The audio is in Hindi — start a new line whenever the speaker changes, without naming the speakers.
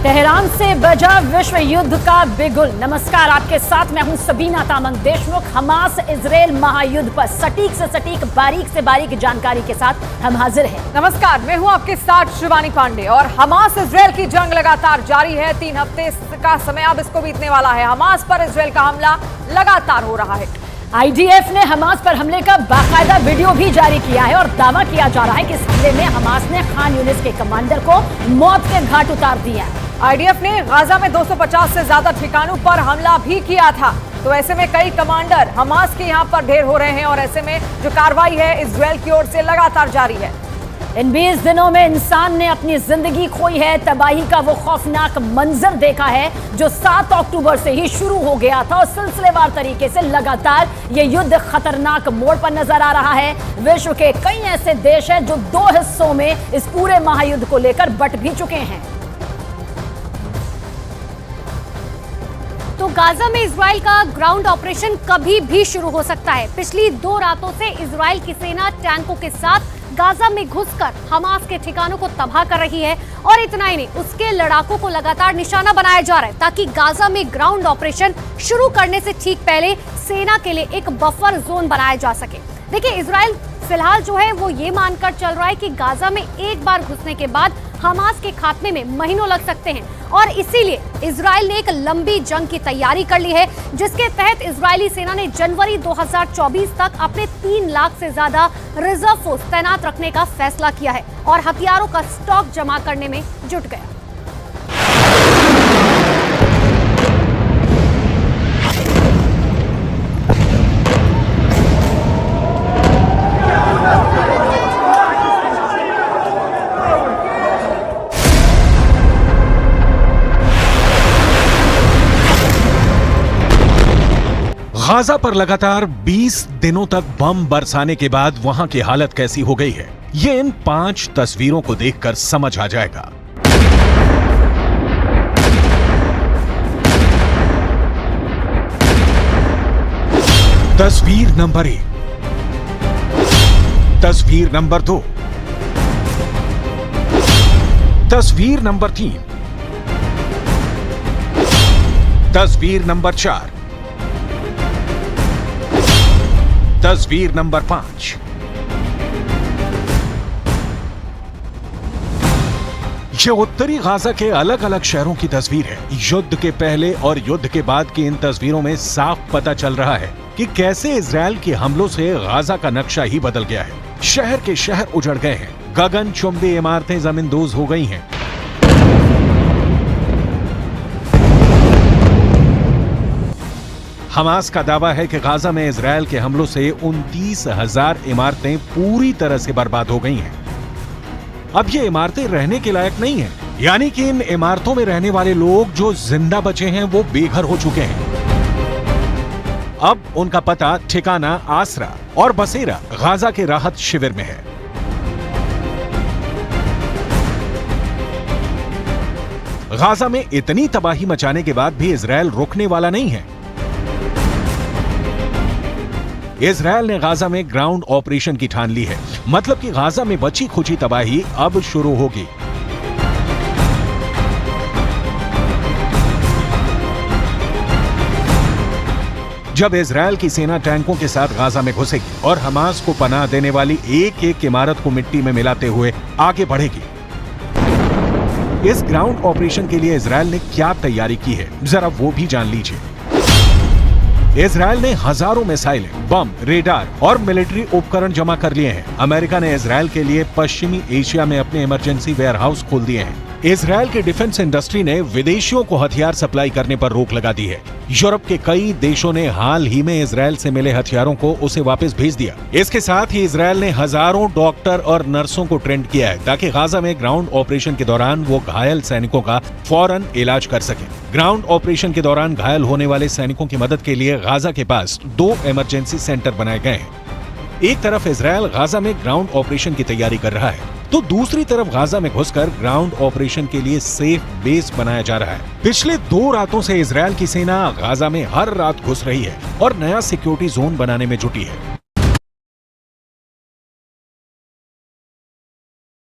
तेहरान से बजा विश्व युद्ध का बिगुल। नमस्कार, आपके साथ मैं हूं सबीना तामंग देशमुख। हमास इजरायल महायुद्ध पर सटीक से सटीक, बारीक से बारीक जानकारी के साथ हम हाजिर हैं।
नमस्कार, मैं हूं आपके साथ शिवानी पांडे। और हमास इजरायल की जंग लगातार जारी है। 3 हफ्ते का समय अब इसको बीतने वाला है। हमास पर इजरायल का हमला लगातार हो रहा है।
आईडीएफ ने हमास पर हमले का बाकायदा वीडियो भी जारी किया है और दावा किया जा रहा है कि इस हमले में हमास ने खान यूनिस के कमांडर को मौत के घाट उतार दिया।
आईडीएफ ने गाजा में 250 से ज्यादा ठिकानों पर हमला भी किया था। तो ऐसे में कई कमांडर हमास के यहां पर ढेर हो रहे हैं और ऐसे में जो कार्रवाई है इजरायल की ओर से लगातार जारी है।
इन 20 दिनों में इंसान ने अपनी जिंदगी खोई है। तबाही का वो खौफनाक मंजर देखा है जो 7 अक्टूबर से ही शुरू हो गया था और सिलसिलेवार तरीके से लगातार ये युद्ध खतरनाक मोड़ पर नजर आ रहा है। विश्व के कई ऐसे देश हैं जो 2 हिस्सों में इस पूरे महायुद्ध को लेकर बंट भी चुके हैं।
तो गाजा में इजराइल का ग्राउंड ऑपरेशन कभी भी शुरू हो सकता है। पिछली 2 रातों से इजराइल की सेना टैंकों के साथ गाजा में घुसकर हमास के ठिकानों को तबाह कर रही है। और इतना ही नहीं, उसके लड़ाकों को लगातार निशाना बनाया जा रहा है ताकि गाजा में ग्राउंड ऑपरेशन शुरू करने से ठीक पहले सेना के लिए एक बफर जोन बनाया जा सके। देखिए, इजराइल फिलहाल जो है वो ये मानकर चल रहा है कि गाजा में एक बार घुसने के बाद हमास के खात्मे में महीनों लग सकते हैं और इसीलिए इजराइल ने एक लंबी जंग की तैयारी कर ली है, जिसके तहत इजरायली सेना ने जनवरी 2024 तक अपने 3 लाख से ज्यादा रिजर्व फोर्स तैनात रखने का फैसला किया है और हथियारों का स्टॉक जमा करने में जुट गया।
गाजा पर लगातार 20 दिनों तक बम बरसाने के बाद वहां की हालत कैसी हो गई है, ये इन 5 तस्वीरों को देखकर समझ आ जाएगा। तस्वीर नंबर 1, तस्वीर नंबर 2, तस्वीर नंबर 3, तस्वीर नंबर 4, तस्वीर नंबर 5। ये उत्तरी गाजा के अलग अलग शहरों की तस्वीर है। युद्ध के पहले और युद्ध के बाद की इन तस्वीरों में साफ पता चल रहा है कि कैसे इजरायल के हमलों से गाजा का नक्शा ही बदल गया है। शहर के शहर उजड़ गए हैं, गगनचुंबी इमारतें जमींदोज हो गई हैं। हमास का दावा है कि गाजा में इजरायल के हमलों से 29,000 इमारतें पूरी तरह से बर्बाद हो गई हैं। अब ये इमारतें रहने के लायक नहीं हैं, यानी कि इन इमारतों में रहने वाले लोग जो जिंदा बचे हैं वो बेघर हो चुके हैं। अब उनका पता, ठिकाना, आसरा और बसेरा गाजा के राहत शिविर में है। गाजा में इतनी तबाही मचाने के बाद भी इजरायल रुकने वाला नहीं है। इजरायल ने गाजा में ग्राउंड ऑपरेशन की ठान ली है, मतलब कि गाजा में बची खुची तबाही अब शुरू होगी। जब इजरायल की सेना टैंकों के साथ गाजा में घुसेगी और हमास को पनाह देने वाली एक-एक इमारत को मिट्टी में मिलाते हुए आगे बढ़ेगी। इस ग्राउंड ऑपरेशन के लिए इजरायल ने क्या तैयारी की है, जरा वो भी जान लीजिए। इजरायल ने हजारों मिसाइलें, बम, रेडार और मिलिट्री उपकरण जमा कर लिए हैं। अमेरिका ने इजरायल के लिए पश्चिमी एशिया में अपने इमरजेंसी वेयरहाउस खोल दिए हैं। इजरायल के डिफेंस इंडस्ट्री ने विदेशियों को हथियार सप्लाई करने पर रोक लगा दी है। यूरोप के कई देशों ने हाल ही में इजरायल से मिले हथियारों को उसे वापस भेज दिया। इसके साथ ही इजरायल ने हजारों डॉक्टर और नर्सों को ट्रेंड किया है ताकि गाजा में ग्राउंड ऑपरेशन के दौरान वो घायल सैनिकों का फौरन इलाज कर सके। ग्राउंड ऑपरेशन के दौरान घायल होने वाले सैनिकों की मदद के लिए गाजा के पास 2 इमरजेंसी सेंटर बनाए गए हैं। एक तरफ इजरायल गाजा में ग्राउंड ऑपरेशन की तैयारी कर रहा है, तो दूसरी तरफ गाजा में घुसकर ग्राउंड ऑपरेशन के लिए सेफ बेस बनाया जा रहा है। पिछले 2 रातों से इजरायल की सेना गाजा में हर रात घुस रही है और नया सिक्योरिटी जोन बनाने में जुटी है।